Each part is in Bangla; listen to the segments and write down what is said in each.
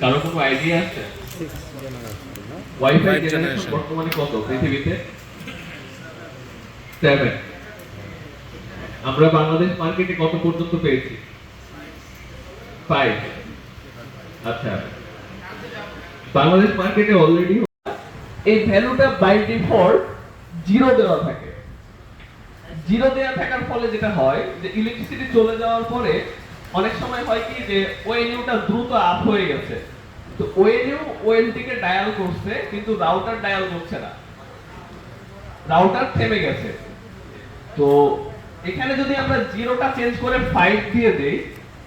কারো কোনো আইডিয়া আছে? ওয়াইফাই জেনারেশন বর্তমানে কত পৃথিবীতে? 7। আমরা বাংলাদেশ মার্কেটে কত পর্যন্ত পেয়েছি? 5। আচ্ছা, বাংলাদেশ মার্কেটে অলরেডি এই ভ্যালুটা বাই ডিফল্ট জিরো দেওয়া থাকে। জিরো দেওয়া থাকার ফলে যেটা হয় যে ইলেকট্রিসিটি চলে যাওয়ার পরে অনেক সময় হয় কি যে ওএনইউটা দ্রুত আপ হয়ে গেছে, তো ওএনইউ ওএলটিকে ডায়াল করছে কিন্তু রাউটার ডায়াল করছে না, রাউটার থেমে গেছে। তো এখানে যদি আমরা জিরোটা চেঞ্জ করে 5 দিয়ে দেই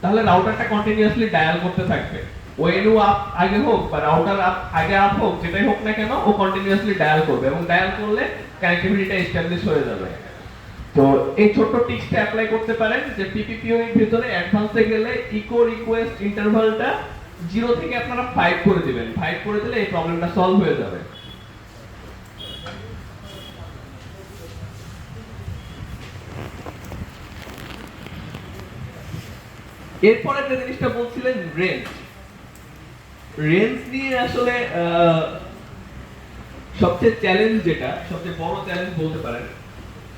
তাহলে রাউটারটা কন্টিনিউয়াসলি ডায়াল করতে থাকবে। ওএনইউ আপ আগে হোক বা রাউটার আপ আগে আপ হোক, যেটাই হোক না কেন, ও কন্টিনিউয়াসলি ডায়াল করবে এবং ডায়াল করলে কানেক্টিভিটিটা এস্টাবলিশ হয়ে যাবে। তো এই ছোট্ট টিপসটা অ্যাপ্লাই করতে পারেন যে পিপিপিও এর ভিতরে অ্যাডভান্সে গেলে ইকো রিকোয়েস্ট ইন্টারভালটা 0 থেকে আপনারা 5 করে দিবেন। 5 করে দিলে এই প্রবলেমটা সলভ হয়ে যাবে। এরপরে যে জিনিসটা বলছিলেন রেঞ্জ, রেঞ্জ নিয়ে আসলে সবচেয়ে চ্যালেঞ্জ, যেটা সবচেয়ে বড় চ্যালেঞ্জ বলতে পারেন,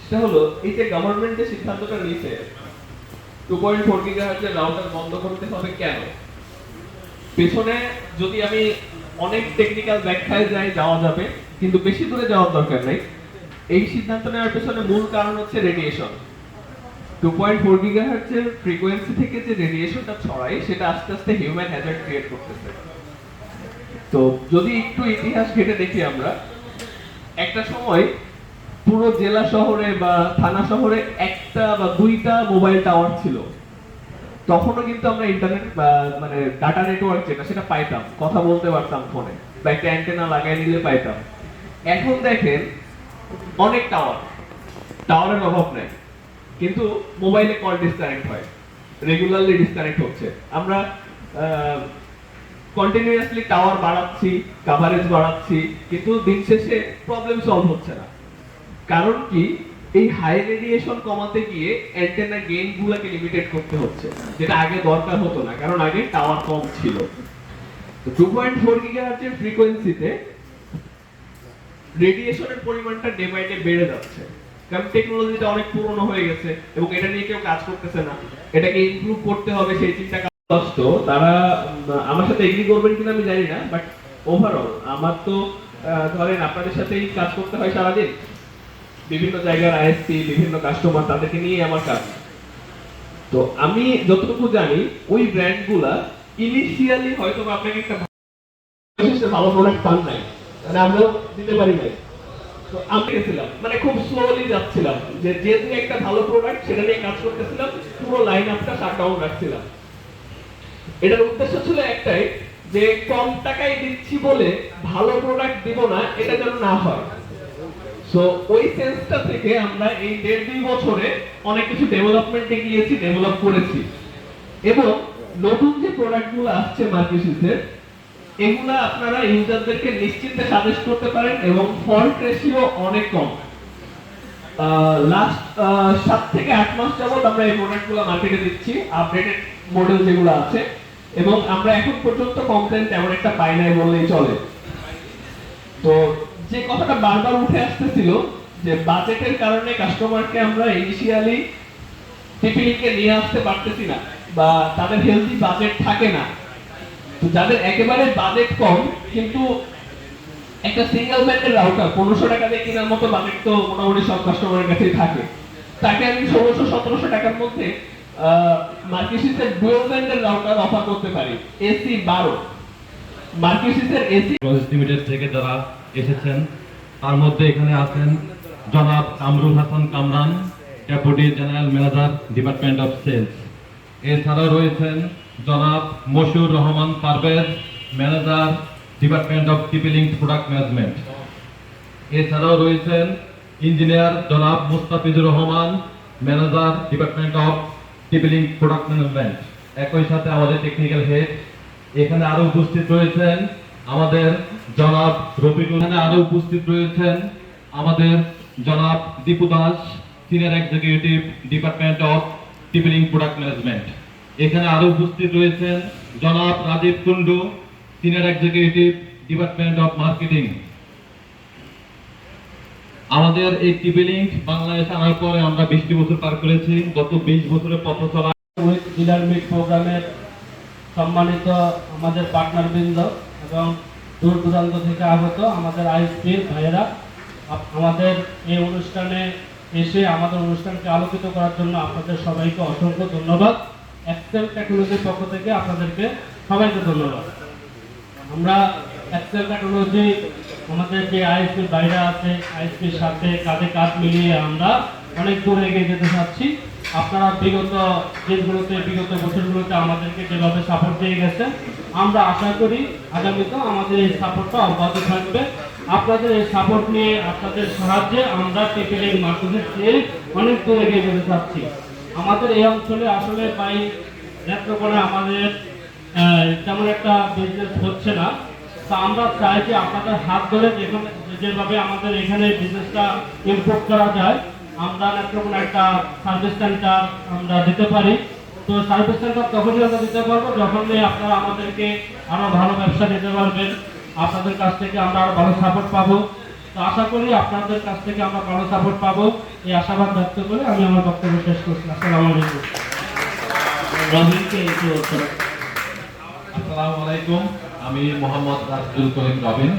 সেটা হলো এই যে গভর্নমেন্ট যে সিদ্ধান্তটা নিয়েছে 2.4 গিগাহার্টজের রাউটার বন্ধ করতে হবে কেন, পেছনে যদি আমি অনেক টেকনিক্যাল ব্যাখ্যায় যাওয়া যাবে, কিন্তু বেশি দূরে যাওয়ার দরকার নেই। এই সিদ্ধান্ত নেওয়ার পেছনে মূল কারণ হচ্ছে রেডিয়েশন। 2.4 গিগাহার্টজের ফ্রিকোয়েন্সি থেকে যে রেডিয়েশনটা ছড়ায় সেটা আস্তে আস্তে হিউম্যান হ্যাজার্ড ক্রিয়েট করতেছে। তো যদি একটু ইতিহাস ঘেটে দেখি আমরা, একটা সময় পুরো জেলা শহরে বা থানা শহরে একটা বা দুইটা মোবাইল টাওয়ার ছিল, তখনও কিন্তু আমরা ইন্টারনেট বা মানে ডাটা নেটওয়ার্ক যেটা সেটা পাইতাম, কথা বলতে পারতাম ফোনে বা একটা অ্যান্টেনা লাগাই নিলে পাইতাম। এখন দেখেন অনেক টাওয়ার, টাওয়ারের অভাব নাই, কিন্তু মোবাইলে কল ডিসকানেক্ট হয়, রেগুলারলি ডিসকানেক্ট হচ্ছে। আমরা কন্টিনিউয়াসলি টাওয়ার বাড়াচ্ছি, কভারেজ বাড়াচ্ছি, কিন্তু দিন শেষে প্রবলেম সলভ হচ্ছে না। কারণ কি, এই হাই রেডিয়েশন কমাতে গিয়ে অ্যান্টেনা গেইন গুলোকে লিমিটেড করতে হচ্ছে, যেটা আগে দরকার হতো না, কারণ আগে টাওয়ার কম ছিল। তো 2.4 গিগাহার্টজের ফ্রিকোয়েন্সিতে রেডিয়েশনের পরিমাণটা ডে বাই ডে বেড়ে যাচ্ছে, কারণ টেকনোলজিটা অনেক পুরনো হয়ে গেছে এবং এটা নিয়ে কেউ কাজ করতেছে না। এটাকে ইমপ্রুভ করতে হবে সেই চিন্তা কষ্ট। তারা আমার সাথে এগ্রি করবেন কিনা আমি জানি না, বাট ওভারঅল আমার তো ধরেন আপনাদের সাথেই কাজ করতে হয় সারাদিন, বিভিন্ন জায়গার আইএসপি, বিভিন্ন কাস্টমার, তাদেরকে নিয়ে আমার কাজ। তো আমি যতটুকু জানি ওই ব্র্যান্ডগুলা ইনিশিয়ালি হয়তো আপনাকে একটা ভালো প্রোডাক্ট পান নাই, মানে আমরাও দিতে পারি নাই। তো আমি গেছিলাম, মানে খুব স্লোলি যাচ্ছিলাম, যে যেহেতু একটা ভালো প্রোডাক্ট সেটা নিয়ে কাজ করতেছিলাম, পুরো লাইন আপটা শাটডাউন রাখছিলাম। এটার উদ্দেশ্য ছিল একটাই, যে কম টাকায় দিচ্ছি বলে ভালো প্রোডাক্ট দিব না, এটা যেন না হয়। সো ওই সেন্সটা থেকে আমরা এই 1.5-2 বছরে অনেক কিছু ডেভেলপমেন্টে গিয়েছি, ডেভেলপ করেছি, এবং নতুন যে প্রোডাক্টগুলো আসছে মার্কেটিসের, এগুলা আপনারা ইউজারদেরকে নিশ্চিন্তে সাজেস্ট করতে পারেন এবং ফল্ট রেশিও অনেক কম। লাস্ট 7 থেকে 8 মাস যাবত আমরা এই প্রোডাক্টগুলো মার্কেটে দিচ্ছি, আপডেটেড মডেল যেগুলো আছে, এবং আমরা এখন পর্যন্ত কমপ্লেইন তেমন একটা পাই নাই বললেই চলে। তো যে কথাটা বারবার উঠে আসতেছিল যে বাজেটের কারণে কাস্টমারকে আমরা ইনিশিয়ালি টিপিলিংকে নিয়ে আসতে পারতেছি না, বা তাদের হেলদি বাজেট থাকে না। তো যাদের একেবারে বাজেট কম, কিন্তু একটা সিঙ্গেল ব্যান্ডের রাউটার 1500 টাকা দিয়ে কেনার মতো বাজেট তো মোটামুটি সব কাস্টমারের কাছেই থাকে, তাকে আমি 1600-1700 টাকার মধ্যে মার্কেটিসের ডুয়াল ব্যান্ডের রাউটার অফার করতে পারি, এসি 12। মার্কেটিসের এসি লিমিটেড থেকে যারা এসেছেন, তার মধ্যে এখানে আছেন জনাব Kamrul Hasan Kamran, deputy general manager, department of sales. এছাড়াও রয়েছেন জনাব Mashiur Rahman Parvez, manager, department of টিপিলিং প্রোডাক্ট ম্যানেজমেন্ট। এছাড়াও রয়েছেন ইঞ্জিনিয়ার জনাব Mustafizur Rahman, manager, department of টিপিলিং প্রোডাক্ট ম্যানেজমেন্ট। একই সাথে আমাদের টেকনিক্যাল হেড। এখানে আরো উপস্থিত রয়েছেন আমাদের জনাব রফিকুল, এখানে আরো উপস্থিত রয়েছেন আমাদের জনাব Dipu Das, senior executive, department of টিপিলিং প্রোডাক্ট ম্যানেজমেন্ট। এখানে আরো উপস্থিত রয়েছেন জনাব Rajib Kundu, senior executive, department of marketing. আমাদের এই টিভি লিংক বাংলাদেশে আনার পরে আমরা 20টি বছর পার করেছি। গত 20 বছরের পথ চলা উইথ ডিলার মিট প্রোগ্রামের সম্মানিত আমাদের পার্টনারবৃন্দ এবং দূর দূরান্ত থেকে আগত আমাদের আইএসপির ভাইয়েরা, আমাদের এই অনুষ্ঠানে এসে আমাদের অনুষ্ঠানকে আলোকিত করার জন্য আপনাদের সবাইকে অসংখ্য ধন্যবাদ। এক্সেল টেকনোলজির পক্ষ থেকে আপনাদেরকে সবাইকে ধন্যবাদ। আমরা এক্সেল টেকনোলজি আমাদের যে আইএসপির বাইরে আছে, আইএসপির সাথে কাঁধে কাঁধ মিলিয়ে আমরা অনেক দূর এগিয়ে যেতে চাচ্ছি। আপনারা বিগত দিনগুলোতে, বিগত বছরগুলোতে আমাদেরকে যেভাবে সাপোর্ট দিয়ে গেছেন, আমরা আশা করি আগামীতেও আমাদের এই সাপোর্টটা অব্যাহত থাকবে। আপনাদের এই সাপোর্ট নিয়ে, আপনাদের সাহায্যে আমরা টিপিলিং মার্কেটের চেয়ে অনেক দূর এগিয়ে যেতে চাচ্ছি। আমাদের এই অঞ্চলে আসলে প্রায় নেত্রকোনা আমাদের তেমন একটা বিজনেস হচ্ছে না। তা আমরা চাই যে আপনাদের হাত ধরে যেভাবে আমাদের এখানে বিজনেসটা ইমপ্রুভ করা যায়, আমরা নেত্রকোনা একটা সার্ভিস সেন্টার আমরা দিতে পারি। তো সার্ভিস সেন্টার তখনই আমরা দিতে পারবো যখন আপনারা আমাদেরকে আরো ভালো ব্যবসা দিতে পারবেন। আপনাদের কাছ থেকে আমরা আরো ভালো সাপোর্ট পাবো। তো আশা করি আপনাদের কাছ থেকে আমরা ভালো সাপোর্ট পাবো, এই আশাবাদ ব্যক্ত করে আমি আমার বক্তব্য শেষ করছি। আসসালামু আলাইকুম। আসসালামু আলাইকুম। আমি মোহাম্মদ রাজুল করিম রবিন,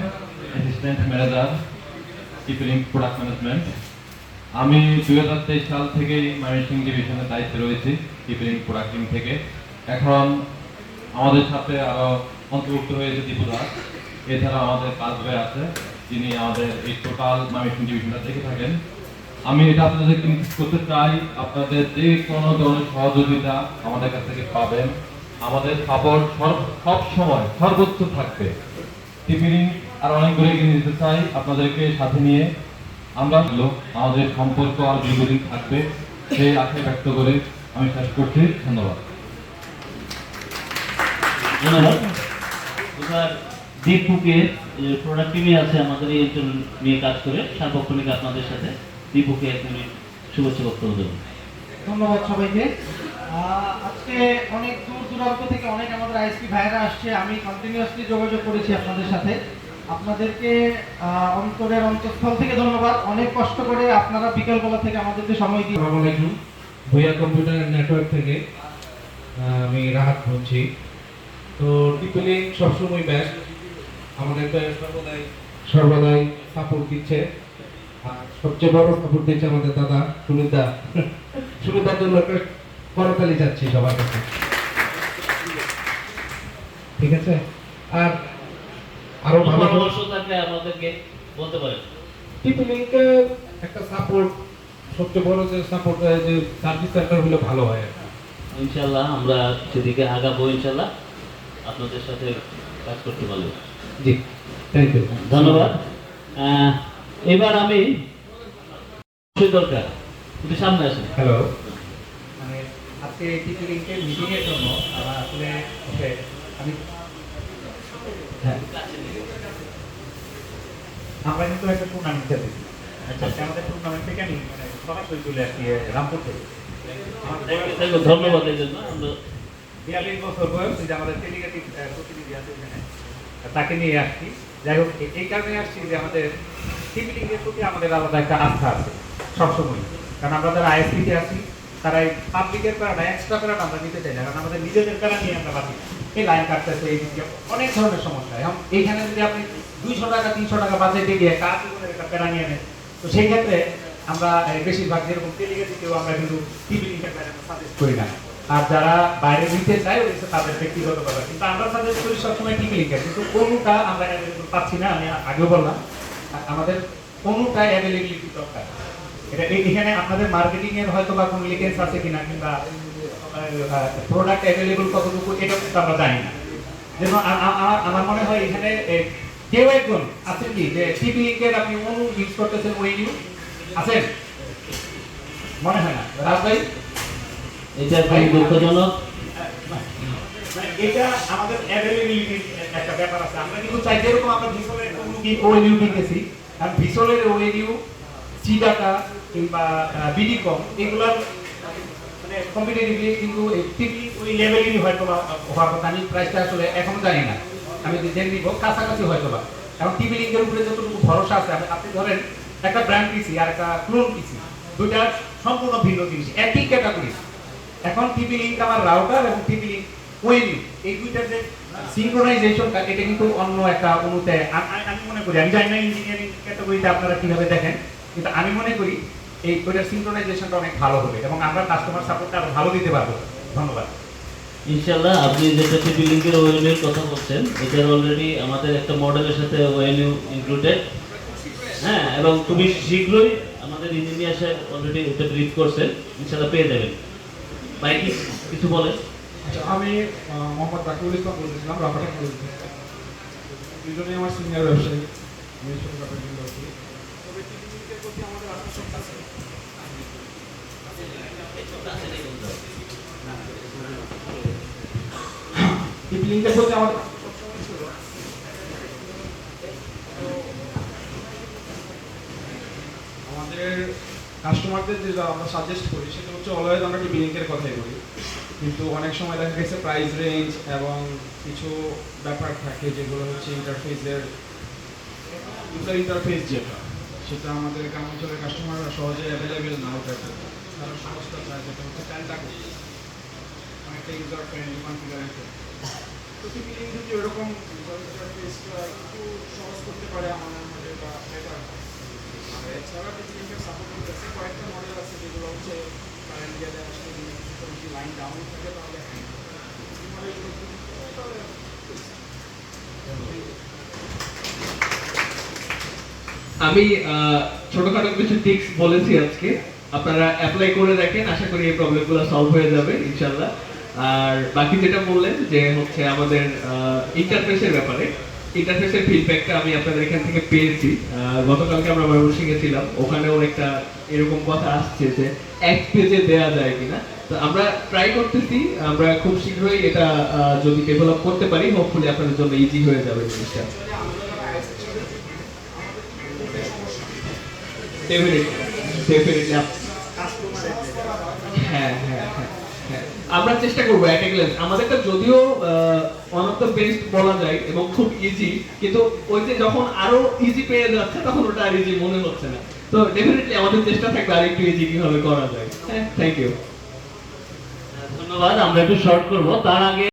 অ্যাসিস্ট্যান্ট ম্যানেজার, টিপিলিং প্রোডাক্ট ম্যানেজমেন্ট। আমি 2023 সাল থেকেই ময়মনসিংহ ডিভিশনের দায়িত্বে রয়েছি টিপিলিং প্রোডাক্টিং থেকে। এখন আমাদের সাথে আরো অন্তর্ভুক্ত হয়েছে দীপুদাস, এছাড়া আমাদের কাজ ভাই আছে, যিনি আমাদের এই টোটাল ময়মনসিংহ ডিভিশনটা দেখে থাকেন। আমি এটা আপনাদেরকে নিশ্চিত করতে চাই, আপনাদের যে কোনো ধরনের সহযোগিতা আমাদের কাছ থেকে পাবেন। আমাদের সাপোর্ট সব সময় সর্বোচ্চ থাকবে। টিপিলিং আর অনেকগুলো এগিয়ে নিতে চাই আপনাদেরকে সাথে নিয়ে। আমরা আমাদের সম্পর্ক আর দীর্ঘদিন থাকবে সেই আশা ব্যক্ত করে আমি শেষ করছি। ধন্যবাদ। ধন্যবাদ। এবার দীপুকে প্রোডাক্ট টিমে আছে আমাদের এই অঞ্চল নিয়ে কাজ করে, সার্বক্ষণিক আপনাদের সাথে দীপুকে এক মিনিট শুভেচ্ছা বক্তব্য দেবেন। ধন্যবাদ সবাইকে। আজকে অনেক দূর দূরান্ত থেকে অনেক আমাদের আইএসপি ভাইরা আসছে। আমি কন্টিনিউয়াসলি যোগাযোগ করেছি আপনাদের সাথে। আপনাদেরকে অন্তরের অন্তঃস্থল থেকে ধন্যবাদ। অনেক কষ্ট করে আপনারা বিকেলবেলা থেকে আমাদেরকে সময় দিয়ে। আসসালামু আলাইকুম। ভুইয়া কম্পিউটার নেটওয়ার্ক থেকে আমি রাহাত বলছি। তো টিপিলিং সবসময় বেস্ট, আমাদেরকে সর্বদাই সাপোর্ট দিচ্ছে। আর সবচেয়ে বড় সাপোর্ট দিচ্ছে আমাদের দাদা সুনিতা। সুনিতার জন্য একটা করতালি যাচ্ছি সবার কাছে, ঠিক আছে? আর আরো ভালো পরামর্শ থাকলে আমাদেরকে বলতে পারেন। টিপিলিংকে একটা সাপোর্ট, সবচেয়ে বড় যে সাপোর্ট, যে সার্ভিস সেন্টার হলে ভালো হয়। ইনশাল্লাহ আমরা সেদিকে আগাবো, ইনশাল্লাহ আপনাদের সাথে কাজ করতে পারবো। জি, থ্যাংক ইউ। ধন্যবাদ। এবার আমি দরকার একটু সামনে আসেন। হ্যালো। মানে আজকে টিপিলিংকের মিটিং এর জন্য আসলে আমি আমরা কিন্তু একটা টুর্নামেন্ট খেলতেছি। আচ্ছা, আজকে আমাদের টুর্নামেন্ট থেকে আমি মানে সরাসরি চলে আসছি রামপুর থেকে। ধন্যবাদ এই জন্য। আমরা 42 বছর বয়স, যে আমাদের ডেলিগেটিভ প্রতিনিধি আছে এখানে, তাকে নিয়ে আসছি। যাই হোক, এই কারণে আসছি যে আমাদের টিপিলিং এর প্রতি আমাদের আলাদা একটা আস্থা আছে সবসময়। কারণ আমরা যারা আইএসপিতে আছি তারা এই পাবলিকের প্যারাটা, এক্সট্রা প্যারাটা আমরা নিতে চাই না, কারণ আমাদের নিজেদের প্যারা নিয়ে আমরা বাঁচি। এই লাইন কাটতেছে, এই দিকে অনেক ধরনের সমস্যা। এখন এইখানে যদি আপনি 200 টাকা 300 টাকা বাঁচাইতে গিয়ে কার জীবনের একটা প্যারা নিয়ে নেন, তো সেই ক্ষেত্রে আমরা বেশিরভাগ যেরকম ডেলিগেটিভেও আমরা কিন্তু টিপিলিংকের প্যারা সাজেস্ট করি না। আর যারা বাইরে দিতে চায় ওই তাদের ব্যক্তিগত ব্যাপার, কিন্তু আমরা সাজেস্ট করি সবসময় টিপিলিংকের। কিন্তু কোনোটা আমরা অ্যাভেলেবল পাচ্ছি না, আমি আগেও বললাম আমাদের কোনোটা অ্যাভেলেবিলিটি দরকার। এটা এখানে আপনাদের মার্কেটিং এর হয়তো বা কোনো লিকেন্স আছে কিনা, কিংবা প্রোডাক্ট অ্যাভেলেবল কতটুকু, এটা কিন্তু আমরা জানি না। যেমন আমার মনে হয় এখানে কেউ একজন আছেন কি যে টিপিলিংকের আপনি অনু ইউজ করতেছেন, ওই ইউ আছেন? মনে হয় না। রাজ ভাই, এটা খুবই দুঃখজনক। এটা আমাদের অ্যাভেলেবিলিটির একটা ব্যাপার আছে। আমরা কিন্তু চাই যেরকম আমরা ভিসলের ওএলইউ কিনতেছি, আর ভিসলের ওএলইউ, সিডাটা কিংবা বিডিকম, এগুলার মানে কম্পিটিটিভলি কিন্তু টিপি ওই লেভেলেরই হয়তো বা হওয়ার কথা। আমি প্রাইসটা আসলে এখনো জানি না, আমি জেনে নিব, কাছাকাছি হয়তো বা। এখন টিভি লিঙ্কের উপরে যতটুকু ভরসা আছে, আপনি ধরেন একটা ব্র্যান্ড পিসি আর একটা ক্লোন পিসি, দুইটা সম্পূর্ণ ভিন্ন জিনিস, একই ক্যাটাগরি। এখন টিভি লিঙ্ক আমার রাউটার এবং টিভি লিঙ্ক ওএনইউ, এই দুইটার যে সিনক্রোনাইজেশন, এটা কিন্তু অন্য একটা অনুতে আমি মনে করি, আমি জানি না ইঞ্জিনিয়ারিং ক্যাটাগরিতে আপনারা কিভাবে দেখেন, কিন্তু আমি মনে করি এই ওইটার সিনক্রোনাইজেশনটা অনেক ভালো হবে এবং আমরা কাস্টমার সাপোর্টটা আরো ভালো দিতে পারবো। ধন্যবাদ। ইনশাআল্লাহ আপনি যেটা টিপি লিঙ্কের ওএনইউর কথা বলছেন, এটার অলরেডি আমাদের একটা মডেলের সাথে ওএনইউ ইনক্লুডেড। হ্যাঁ, এবং খুবই শীঘ্রই আমাদের ইঞ্জিনিয়ার সাহেব অলরেডি এটা ব্রিফ করছেন, ইনশাআল্লাহ পেয়ে যাবেন। ভাই কি কিছু বলেন? আচ্ছা, আমি মোহাম্মদ রাকিবুল ইসলাম বলতেছিলাম, রাফাটা কলেজ থেকে। দুজনেই আমার সিনিয়র ব্যবসায়ী, আমি ছোটখাটো একজন ব্যবসায়ী। তবে টিভি লিঙ্কের প্রতি আমাদের আকর্ষণ আছে। টিভি লিঙ্কের প্রতি আমাদের আকর্ষণ ছিল। আমাদের কাস্টমারদের যেটা আমরা সাজেস্ট করি সেটা হচ্ছে অলওয়েজ আমরা টিভি লিঙ্কের কথাই বলি, কিন্তু অনেক সময় দেখা গেছে প্রাইস রেঞ্জ এবং কিছু ব্যাপার থাকে যেগুলো হচ্ছে ইন্টারফেসের ইউজার ইন্টারফেস যেটা, সেটা আমাদের গ্রামাঞ্চলের কাস্টমাররা সহজে অ্যাভেলেবেল না হতে পারে। তারা সমস্যা চায় যেটা হচ্ছে প্যান্টাগো, অনেকটা ইউজার ফ্রেন্ডলি কনফিগারেশন। তো টিভি লিঙ্ক যদি ওরকম ইউজার ইন্টারফেসটা একটু সহজ করতে পারে আমাদের মধ্যে বা বেটার। আর এছাড়া টিভি লিঙ্কের সাপোর্ট করতেছে কয়েকটা মডেল আছে যেগুলো হচ্ছে কারেন্ট গেলে আসলে যদি লাইন ডাউন থাকে তাহলে আমি ছোটখাটো কিছু টিপস বলেছি আজকে, আপনারা অ্যাপ্লাই করে দেখেন, আশা করি এই প্রবলেমগুলো সলভ হয়ে যাবে ইনশাল্লাহ। আর বাকি যেটা বললেন যে হচ্ছে আমাদের ইন্টারফেসের ব্যাপারে, ইন্টারফেসের ফিডব্যাকটা আমি আপনাদের এখান থেকে পেয়েছি। গতকালকে আমরা ময়মনসিংহে ছিলাম, ওখানেও একটা এরকম কথা আসছে যে এক পেজে দেয়া যায় কিনা। তো আমরা ট্রাই করতেছি, আমরা খুব শীঘ্রই এটা যদি ডেভেলপ করতে পারি, হোপফুলি আপনাদের জন্য ইজি হয়ে যাবে জিনিসটা। ডেফিনেটলি হ্যাঁ হ্যাঁ হ্যাঁ হ্যাঁ, আমরা চেষ্টা করবো অ্যাট এ গ্ল্যান্স। আমাদেরটা যদিও ওয়ান অফ দ্য বেস্ট বলা যায় এবং খুব ইজি, কিন্তু ওই যে যখন আরো ইজি পেয়ে যাচ্ছে তখন ওটা আর ইজি মনে হচ্ছে না। তো ডেফিনেটলি আমাদের চেষ্টা থাকবে আর একটু ইজি কিভাবে করা যায়। হ্যাঁ, থ্যাংক ইউ। ধন্যবাদ। আমরা একটু শর্ট করব, তার আগে